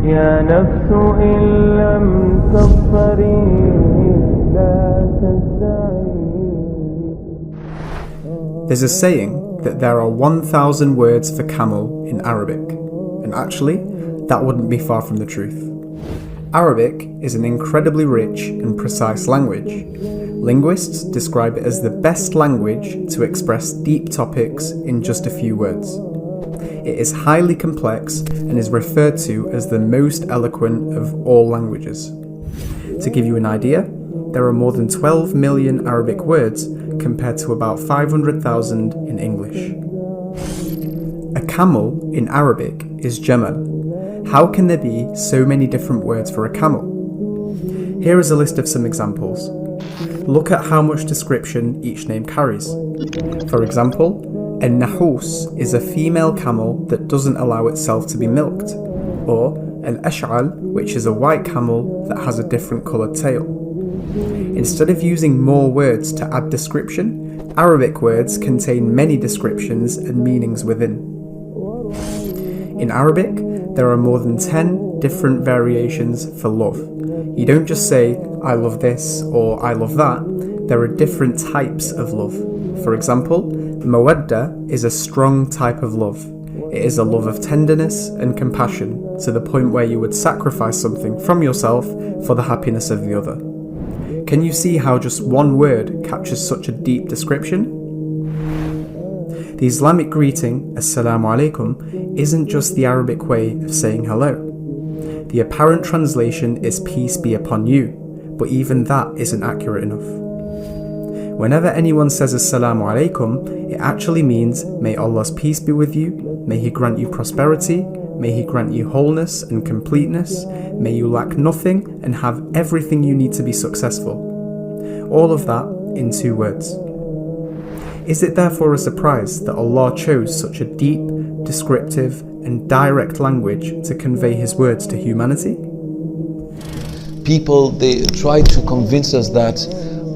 يا نفس إن لم تظفري لا تدعي. There's a saying that there are 1,000 words for camel in Arabic, and actually, that wouldn't be far from the truth. Arabic is an incredibly rich and precise language. Linguists describe it as the best language to express deep topics in just a few words. It is highly complex and is referred to as the most eloquent of all languages. To give you an idea, there are more than 12 million Arabic words compared to about 500,000 in English. A camel in Arabic is jamal. How can there be so many different words for a camel? Here is a list of some examples. Look at how much description each name carries. For example, Al-Nahus is a female camel that doesn't allow itself to be milked, or Al-Ash'al, which is a white camel that has a different coloured tail. Instead of using more words to add description, Arabic words contain many descriptions and meanings within. In Arabic, there are more than 10 different variations for love. You don't just say, I love this or I love that. There are different types of love. For example, mawadda is a strong type of love. It is a love of tenderness and compassion to the point where you would sacrifice something from yourself for the happiness of the other. Can you see how just one word captures such a deep description? The Islamic greeting, Assalamu alaikum, isn't just the Arabic way of saying hello. The apparent translation is peace be upon you, but even that isn't accurate enough. Whenever anyone says Assalamu alaikum, it actually means may Allah's peace be with you, may He grant you prosperity, may He grant you wholeness and completeness, may you lack nothing and have everything you need to be successful. All of that in 2 words. Is it therefore a surprise that Allah chose such a deep, descriptive and direct language to convey His words to humanity? People, they try to convince us that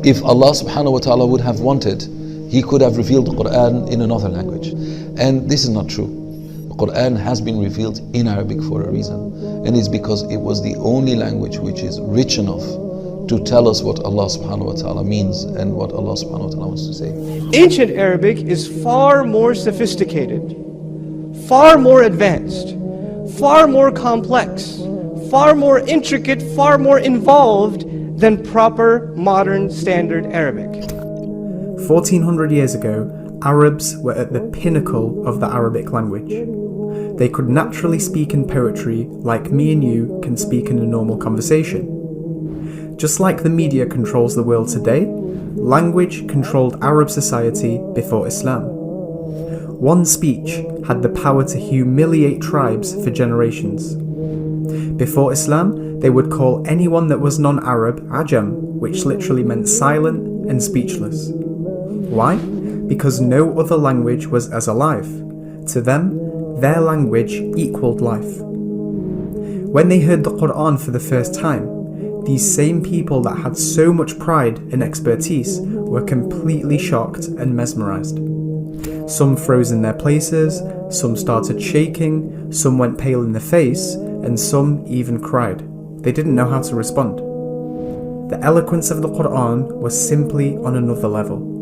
if Allah subhanahu wa ta'ala would have wanted, He could have revealed the Quran in another language. And this is not true. The Quran has been revealed in Arabic for a reason. And it's because it was the only language which is rich enough to tell us what Allah subhanahu wa ta'ala means and what Allah subhanahu wa ta'ala wants to say. Ancient Arabic is far more sophisticated, far more advanced, far more complex, far more intricate, far more involved than proper modern standard Arabic. 1400 years ago, Arabs were at the pinnacle of the Arabic language. They could naturally speak in poetry like me and you can speak in a normal conversation. Just like the media controls the world today, language controlled Arab society before Islam. One speech had the power to humiliate tribes for generations. Before Islam, they would call anyone that was non-Arab Ajam, which literally meant silent and speechless. Why? Because no other language was as alive. To them, their language equaled life. When they heard the Quran for the first time, these same people that had so much pride and expertise were completely shocked and mesmerized. Some froze in their places, some started shaking, some went pale in the face, and some even cried. They didn't know how to respond. The eloquence of the Quran was simply on another level.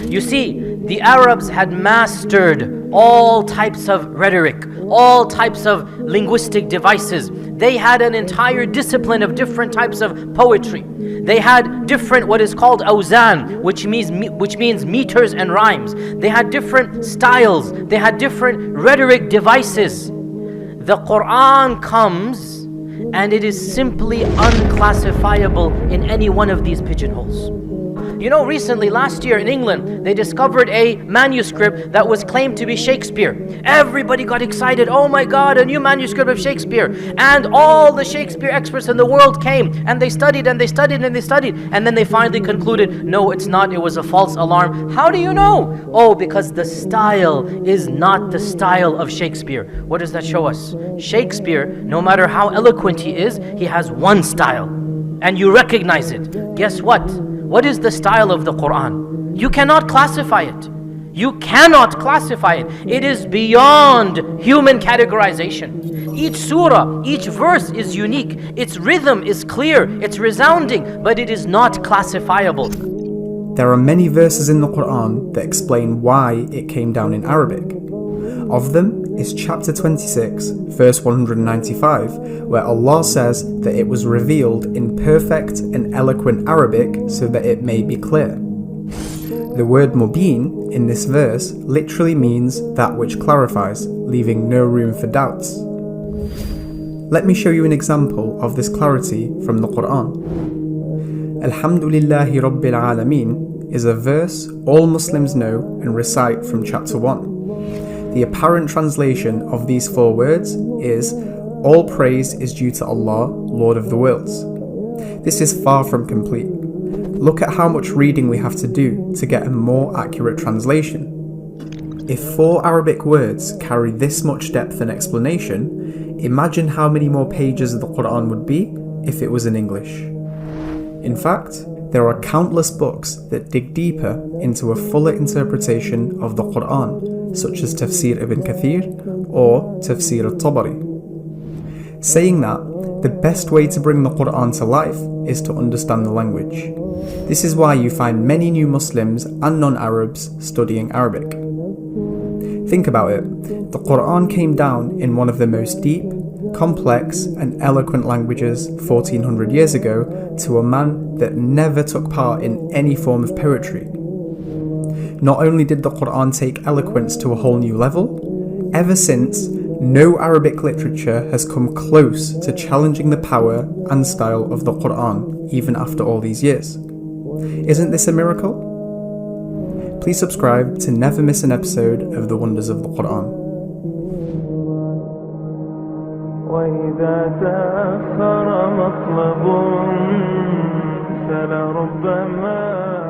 You see, the Arabs had mastered all types of rhetoric, all types of linguistic devices. They had an entire discipline of different types of poetry. They had different what is called awzan, which means meters and rhymes. They had different styles. They had different rhetoric devices. The Quran comes and it is simply unclassifiable in any one of these pigeonholes. You know, recently, last year in England, they discovered a manuscript that was claimed to be Shakespeare. Everybody got excited. Oh my God, a new manuscript of Shakespeare. And all the Shakespeare experts in the world came and they studied and they studied and they studied. And then they finally concluded, no, it's not. It was a false alarm. How do you know? Oh, because the style is not the style of Shakespeare. What does that show us? Shakespeare, no matter how eloquent he is, he has one style. And you recognize it. Guess what? What is the style of the Quran? You cannot classify it. You cannot classify it. It is beyond human categorization. Each surah, each verse is unique. Its rhythm is clear, it's resounding, but it is not classifiable. There are many verses in the Quran that explain why it came down in Arabic. Of them is chapter 26, verse 195, where Allah says that it was revealed in perfect and eloquent Arabic so that it may be clear. The word mubin in this verse literally means that which clarifies, leaving no room for doubts. Let me show you an example of this clarity from the Quran. Alhamdulillahi Rabbil Alameen is a verse all Muslims know and recite from chapter 1. The apparent translation of these 4 words is, all praise is due to Allah, Lord of the worlds. This is far from complete. Look at how much reading we have to do to get a more accurate translation. If 4 Arabic words carry this much depth and explanation, imagine how many more pages of the Quran would be if it was in English. In fact, there are countless books that dig deeper into a fuller interpretation of the Quran, such as Tafsir ibn Kathir or Tafsir al-Tabari. Saying that, the best way to bring the Quran to life is to understand the language. This is why you find many new Muslims and non-Arabs studying Arabic. Think about it, the Quran came down in one of the most deep, complex and eloquent languages 1400 years ago to a man that never took part in any form of poetry. Not only did the Quran take eloquence to a whole new level, ever since, no Arabic literature has come close to challenging the power and style of the Quran even after all these years. Isn't this a miracle? Please subscribe to never miss an episode of The Wonders of the Quran. وإذا تأخر مطلب فلربما